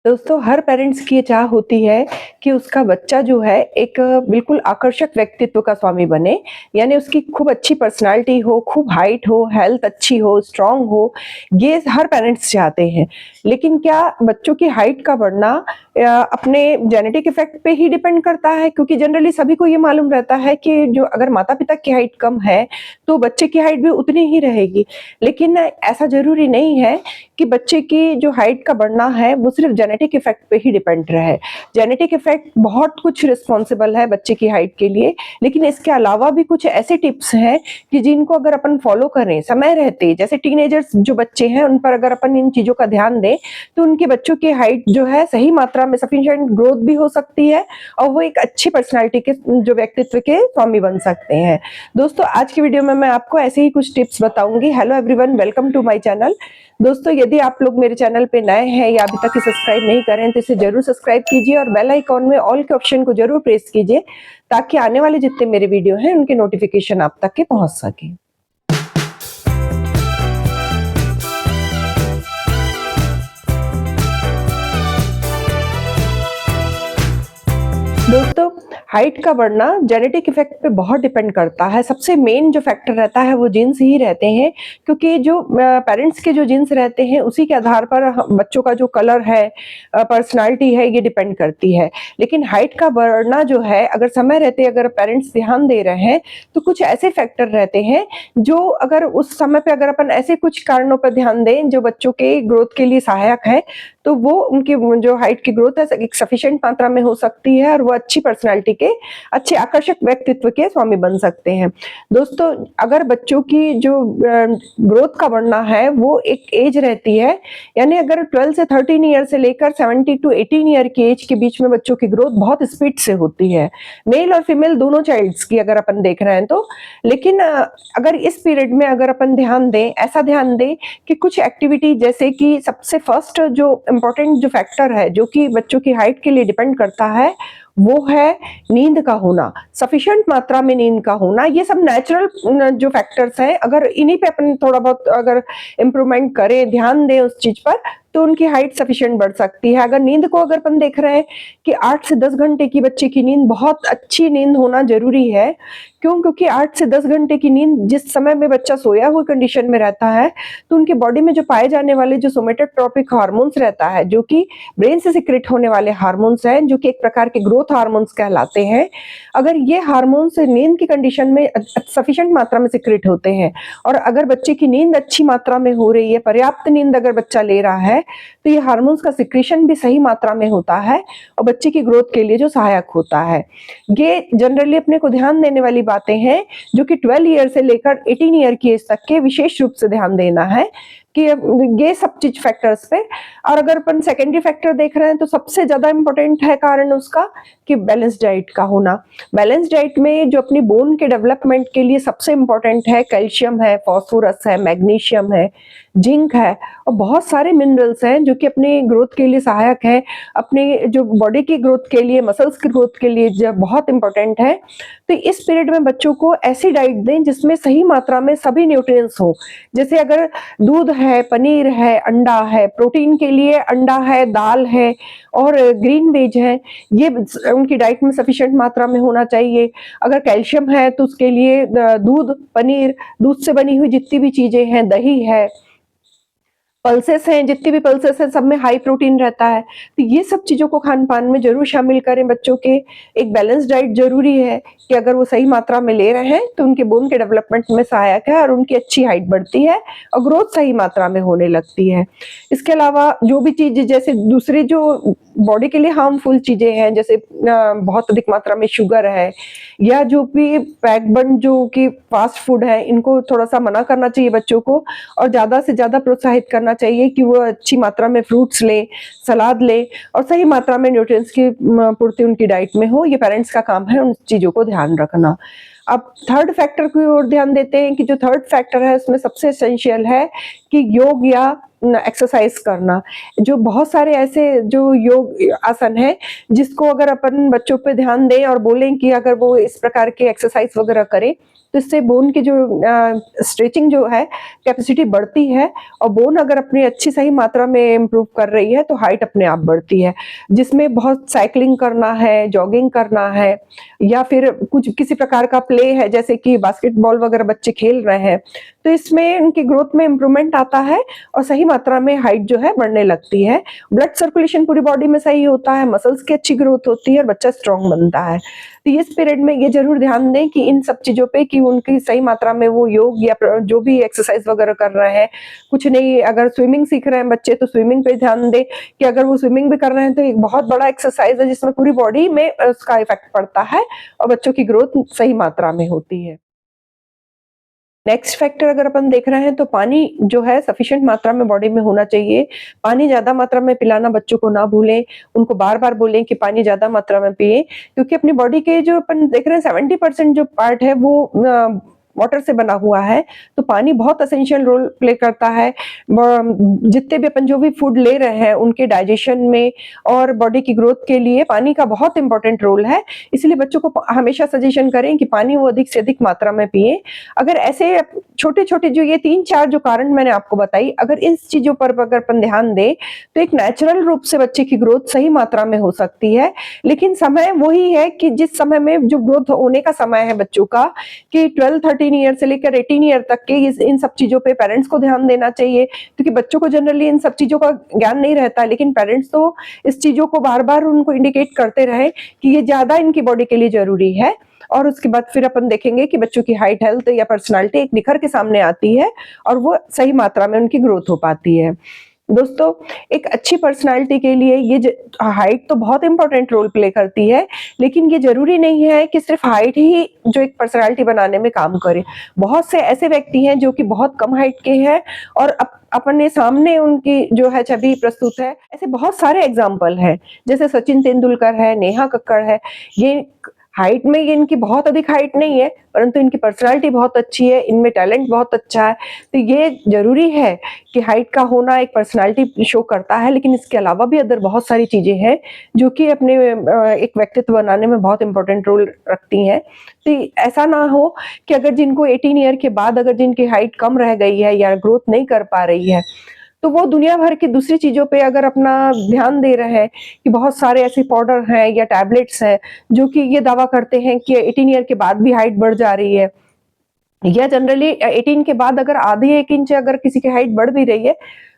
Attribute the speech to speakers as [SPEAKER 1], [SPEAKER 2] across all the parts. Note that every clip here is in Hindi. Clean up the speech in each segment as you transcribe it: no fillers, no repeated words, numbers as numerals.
[SPEAKER 1] दोस्तों, हर पेरेंट्स की ये चाह होती है कि उसका बच्चा जो है एक बिल्कुल आकर्षक व्यक्तित्व का स्वामी बने। यानी उसकी खूब अच्छी पर्सनैलिटी हो, खूब हाइट हो, हेल्थ अच्छी हो, स्ट्रॉन्ग हो, ये हर पेरेंट्स चाहते हैं। लेकिन क्या बच्चों की हाइट का बढ़ना अपने जेनेटिक इफ़ेक्ट पे ही डिपेंड करता है? क्योंकि जनरली सभी को ये मालूम रहता है कि जो अगर माता-पिता की हाइट कम है, तो बच्चे की हाइट भी उतनी ही रहेगी। लेकिन ऐसा ज़रूरी नहीं है कि बच्चे की जो हाइट का बढ़ना है वो सिर्फ जेनेटिक इफेक्ट पे ही डिपेंड रहे। जेनेटिक इफेक्ट बहुत कुछ रिस्पॉन्सिबल है बच्चे की हाइट के लिए, लेकिन इसके अलावा भी कुछ ऐसे टिप्स हैं कि जिनको अगर अपन फॉलो करें समय रहते, जैसे टीनेजर्स जो बच्चे हैं उन पर अगर अपन इन चीज़ों का ध्यान दें, तो उनके बच्चों की हाइट जो है सही मात्रा में सफिशिएंट ग्रोथ भी हो सकती है और वो एक अच्छी पर्सनैलिटी के जो व्यक्तित्व के स्वामी बन सकते हैं। दोस्तों, आज की वीडियो में मैं आपको ऐसे ही कुछ टिप्स बताऊँगी। Hello everyone, welcome to my channel. दोस्तों, यदि आप लोग मेरे चैनल पे नए हैं या अभी तक सब्सक्राइब नहीं करें हैं तो इसे जरूर सब्सक्राइब कीजिए और बेल आइकॉन में ऑल के ऑप्शन को जरूर प्रेस कीजिए ताकि आने वाले जितने मेरे वीडियो हैं उनके नोटिफिकेशन आप तक के पहुंच सके। दोस्तों, हाइट का बढ़ना जेनेटिक इफेक्ट पे बहुत डिपेंड करता है। सबसे मेन जो फैक्टर रहता है वो जीन्स ही रहते हैं, क्योंकि जो पेरेंट्स के जो जीन्स रहते हैं उसी के आधार पर बच्चों का जो कलर है, पर्सनालिटी है, ये डिपेंड करती है। लेकिन हाइट का बढ़ना जो है, अगर समय रहते अगर पेरेंट्स ध्यान दे रहे हैं तो कुछ ऐसे फैक्टर रहते हैं जो अगर उस समय पे अगर अपन ऐसे कुछ कारणों पर ध्यान दें जो बच्चों के ग्रोथ के लिए सहायक है, तो वो उनकी जो हाइट की ग्रोथ है एक सफिशिएंट मात्रा में हो सकती है और वो अच्छी पर्सनालिटी के, अच्छे आकर्षक व्यक्तित्व के स्वामी बन सकते हैं। दोस्तों, अगर बच्चों की जो ग्रोथ का बढ़ना है वो एक एज रहती है, यानी अगर 12 से 13 ईयर से लेकर 70 टू 18 ईयर की एज के बीच में बच्चों की ग्रोथ बहुत स्पीड से होती है, मेल और फीमेल दोनों चाइल्ड्स की अगर अपन देख रहे हैं तो। लेकिन अगर इस पीरियड में अगर अपन ध्यान दें, ऐसा ध्यान दें कि कुछ एक्टिविटी, जैसे कि सबसे फर्स्ट जो इम्पोर्टेंट जो फैक्टर है जो कि बच्चों की हाइट के लिए डिपेंड करता है वो है नींद का होना, सफिशिएंट मात्रा में नींद का होना। ये सब नेचुरल जो फैक्टर्स हैं, अगर इन्हीं पे अपन थोड़ा बहुत अगर इम्प्रूवमेंट करें, ध्यान दें उस चीज पर, तो उनकी हाइट सफिशिएंट बढ़ सकती है। अगर नींद को अगर अपन देख रहे हैं कि 8 से 10 घंटे की बच्चे की नींद, बहुत अच्छी नींद होना जरूरी है। क्यों? क्योंकि 8 से 10 घंटे की नींद जिस समय में बच्चा सोया हुआ कंडीशन में रहता है, तो उनके बॉडी में जो पाए जाने वाले जो सोमेटोट्रोपिक हार्मोन्स रहता है, जो कि ब्रेन से सिक्रेट होने वाले हार्मोन्स हैं, जो कि एक प्रकार के ग्रोथ हार्मोन्स कहलाते हैं। अगर ये हार्मोन्स नींद की कंडीशन में सफिशिएंट मात्रा में सिक्रेट होते हैं और अगर बच्चे की नींद अच्छी मात्रा में हो रही है, पर्याप्त नींद अगर बच्चा ले रहा है, तो ये हार्मोन्स का सिक्रेशन भी सही मात्रा में होता है और बच्चे की ग्रोथ के लिए जो सहायक होता है। ये जनरली अपने को ध्यान देने वाली बातें हैं जो कि 12 ईयर से लेकर 18 ईयर की एज तक के विशेष रूप से ध्यान देना है कि ये सब चीज फैक्टर्स पे। और अगर अपन सेकेंडरी फैक्टर देख रहे हैं तो सबसे ज्यादा इंपॉर्टेंट है कारण उसका कि बैलेंस डाइट का होना। बैलेंस डाइट में जो अपनी बोन के डेवलपमेंट के लिए सबसे इंपॉर्टेंट है, कैल्शियम है, फास्फोरस है, मैग्नीशियम है, जिंक है और बहुत सारे मिनरल्स हैं जो कि अपनी ग्रोथ के लिए सहायक है, अपनी जो बॉडी की ग्रोथ के लिए, मसल्स की ग्रोथ के लिए जो बहुत इंपॉर्टेंट है। तो इस पीरियड में बच्चों को ऐसी डाइट दें जिसमें सही मात्रा में सभी न्यूट्रिएंट्स हो। जैसे अगर दूध है, पनीर है, अंडा है, प्रोटीन के लिए अंडा है, दाल है और ग्रीन वेज है, ये उनकी डाइट में सफिशिएंट मात्रा में होना चाहिए। अगर कैल्शियम है तो उसके लिए दूध, पनीर, दूध से बनी हुई जितनी भी चीजें हैं, दही है, पल्सेस हैं, जितनी भी पल्सेस हैं सब में हाई प्रोटीन रहता है। तो ये सब चीज़ों को खान-पान में ज़रूर शामिल करें बच्चों के। एक बैलेंस डाइट ज़रूरी है कि अगर वो सही मात्रा में ले रहे हैं तो उनके बोन के डेवलपमेंट में सहायक है और उनकी अच्छी हाइट बढ़ती है और ग्रोथ सही मात्रा में होने लगती है। इसके अलावा जो भी चीज़, जैसे दूसरी जो बॉडी के लिए हार्मफुल चीज़ें हैं, जैसे बहुत अधिक मात्रा में शुगर है या जो भी पैक बन जो कि फास्ट फूड है, इनको थोड़ा-सा मना करना चाहिए बच्चों को और ज़्यादा से ज़्यादा प्रोत्साहित करना चाहिए कि वो अच्छी मात्रा में फ्रूट्स लें, सलाद लें और सही मात्रा में न्यूट्रिएंट्स की पूर्ति उनकी डाइट में हो। ये पेरेंट्स का काम है उन चीज़ों को ध्यान रखना। अब थर्ड फैक्टर की ओर ध्यान देते हैं कि जो थर्ड फैक्टर है उसमें सबसे एसेंशियल है कि योग या एक्सरसाइज करना। जो बहुत सारे ऐसे जो योग आसन है जिसको अगर अपन बच्चों पे ध्यान दें और बोलें कि अगर वो इस प्रकार के एक्सरसाइज वगैरह करें तो इससे बोन की जो स्ट्रेचिंग जो है कैपेसिटी बढ़ती है, और बोन अगर अपनी अच्छी सही मात्रा में इम्प्रूव कर रही है तो हाइट अपने आप बढ़ती है। जिसमें बहुत साइकिलिंग करना है, जॉगिंग करना है, या फिर कुछ किसी प्रकार का प्ले है, जैसे कि बास्केटबॉल वगैरह बच्चे खेल रहे हैं, तो इसमें उनकी ग्रोथ में इम्प्रूवमेंट आता है और सही मात्रा में हाइट जो है बढ़ने लगती है। ब्लड सर्कुलेशन पूरी बॉडी में सही होता है, मसल्स की अच्छी ग्रोथ होती है और बच्चा स्ट्रांग बनता है। तो इस पीरियड में ये जरूर ध्यान दें कि इन सब चीजों पे कि उनकी सही मात्रा में वो योग या जो भी एक्सरसाइज वगैरह कर रहे हैं, कुछ नहीं, अगर स्विमिंग सीख रहे हैं बच्चे तो स्विमिंग पे ध्यान दें कि अगर वो स्विमिंग भी कर रहे हैं तो एक बहुत बड़ा एक्सरसाइज है जिसमें पूरी बॉडी में उसका इफेक्ट पड़ता है और बच्चों की ग्रोथ सही मात्रा में होती है। नेक्स्ट फैक्टर अगर अपन देख रहे हैं तो पानी जो है सफिशिएंट मात्रा में बॉडी में होना चाहिए। पानी ज्यादा मात्रा में पिलाना बच्चों को ना भूलें, उनको बार बार बोलें कि पानी ज्यादा मात्रा में पिए, क्योंकि अपनी बॉडी के जो अपन देख रहे हैं 70% जो पार्ट है वो वाटर से बना हुआ है, तो पानी बहुत एसेंशियल रोल प्ले करता है। जितने भी अपन जो भी फूड ले रहे हैं उनके डाइजेशन में और बॉडी की ग्रोथ के लिए पानी का बहुत इंपॉर्टेंट रोल है। इसलिए बच्चों को हमेशा सजेशन करें कि पानी वो अधिक से अधिक मात्रा में पिए। अगर ऐसे छोटे छोटे जो ये 3-4 जो कारण मैंने आपको बताई, अगर इस चीजों पर अगर अपन ध्यान दें तो एक नेचुरल रूप से बच्चे की ग्रोथ सही मात्रा में हो सकती है। लेकिन समय वही है कि जिस समय में जो ग्रोथ होने का समय है बच्चों का, कि 12-13 ईयर से लेकर 18 ईयर तक के इन सब चीजों पे पेरेंट्स को ध्यान देना चाहिए, क्योंकि बच्चों को जनरली इन सब चीजों का ज्ञान नहीं रहता, लेकिन पेरेंट्स तो इस चीजों को बार बार उनको इंडिकेट करते रहे कि ये ज्यादा इनकी बॉडी के लिए जरूरी है। और उसके बाद फिर अपन देखेंगे कि बच्चों की हाइट, हेल्थ या पर्सनालिटी एक निखर के सामने आती है और वो सही मात्रा में उनकी ग्रोथ हो पाती है। दोस्तों, एक अच्छी पर्सनालिटी के लिए ये हाइट तो बहुत इंपॉर्टेंट रोल प्ले करती है, लेकिन ये जरूरी नहीं है कि सिर्फ हाइट ही जो एक पर्सनालिटी बनाने में काम करे। बहुत से ऐसे व्यक्ति हैं जो कि बहुत कम हाइट के हैं और अपने सामने उनकी जो है छवि प्रस्तुत है। ऐसे बहुत सारे एग्जाम्पल हैं, जैसे सचिन तेंदुलकर है, नेहा कक्कड़ है। ये हाइट में ये इनकी बहुत अधिक हाइट नहीं है, परंतु इनकी पर्सनालिटी बहुत अच्छी है, इनमें टैलेंट बहुत अच्छा है। तो ये जरूरी है कि हाइट का होना एक पर्सनालिटी शो करता है, लेकिन इसके अलावा भी अदर बहुत सारी चीजें हैं जो कि अपने एक व्यक्तित्व बनाने में बहुत इंपॉर्टेंट रोल रखती हैं। तो ऐसा ना हो कि अगर जिनको 18 ईयर के बाद अगर जिनकी हाइट कम रह गई है या ग्रोथ नहीं कर पा रही है, तो वो दुनिया भर की दूसरी चीजों पे अगर अपना ध्यान दे रहे हैं, कि बहुत सारे ऐसे पाउडर हैं या टैबलेट्स हैं जो कि ये दावा करते हैं कि 18 ईयर के बाद भी हाइट बढ़ जा रही है, या जनरली 18 के बाद अगर आधी 1 इंच अगर किसी की हाइट बढ़ भी रही है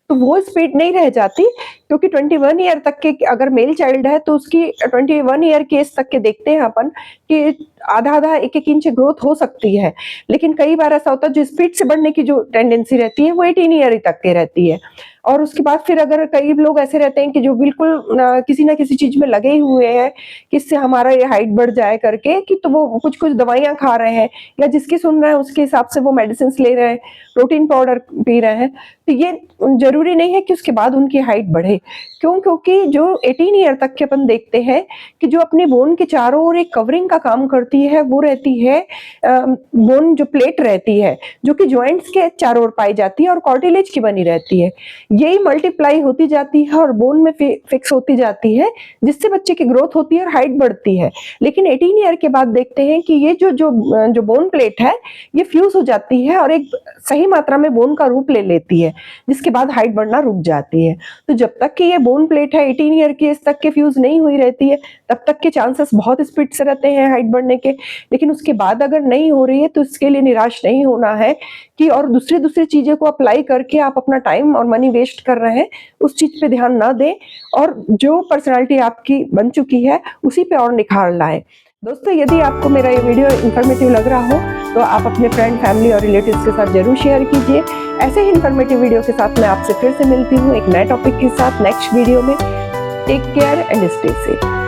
[SPEAKER 1] तो वो स्पीड नहीं रह जाती, क्योंकि 21 ईयर तक के अगर मेल चाइल्ड है तो उसकी 21 ईयर के एज तक के देखते हैं अपन कि आधा 1-1 इंच ग्रोथ हो सकती है। लेकिन कई बार ऐसा होता है जो स्पीड से बढ़ने की जो टेंडेंसी रहती है वो 18 ईयर तक के रहती है। और उसके बाद फिर अगर कई लोग ऐसे रहते हैं कि जो बिल्कुल किसी ना किसी चीज में लगे हुए हैं कि इससे हमारा ये हाइट बढ़ जाए करके, कि तो वो कुछ दवाइयां खा रहे हैं या जिसकी सुन रहे हैं उसके हिसाब से वो मेडिसिन ले रहे हैं, प्रोटीन पाउडर पी रहे हैं। तो ये जरूरी नहीं है कि उसके बाद उनकी हाइट बढ़े। क्यों? क्योंकि जो 18 ईयर तक के अपन देखते हैं कि जो अपने बोन के चारों ओर एक कवरिंग का काम करती है वो रहती है बोन जो प्लेट रहती है, जो कि जॉइंट्स के चारों ओर पाई जाती है और कार्टिलेज की बनी रहती है। यही मल्टीप्लाई होती जाती है और बोन में फिक्स होती जाती है, जिससे बच्चे की ग्रोथ होती है और हाइट बढ़ती है। लेकिन 18 ईयर के बाद देखते हैं कि ये जो बोन प्लेट है ये फ्यूज हो जाती है और एक सही मात्रा में बोन का रूप ले लेती है, जिसके बाद हाइट बढ़ना रुक जाती है। तो जब तक कि ये बोन प्लेट है 18 ईयर की एज तक के फ्यूज नहीं हुई रहती है, तब तक के चांसेस बहुत स्पीड से रहते हैं हाइट बढ़ने के। लेकिन उसके बाद अगर नहीं हो रही है तो इसके लिए निराश नहीं होना है कि और दूसरी चीजें को अप्लाई करके आप अपना टाइम और मनी वेस्ट कर रहे हैं, उस चीज पे ध्यान ना दें और जो पर्सनालिटी आपकी बन चुकी है उसी पे और निखार लाएं। दोस्तों, यदि आपको मेरा ये वीडियो इन्फॉर्मेटिव लग रहा हो तो आप अपने फ्रेंड, फैमिली और रिलेटिव्स के साथ जरूर शेयर कीजिए। ऐसे ही इन्फॉर्मेटिव वीडियो के साथ मैं आपसे फिर से मिलती हूँ एक नए टॉपिक के साथ नेक्स्ट वीडियो में। Take care and stay safe.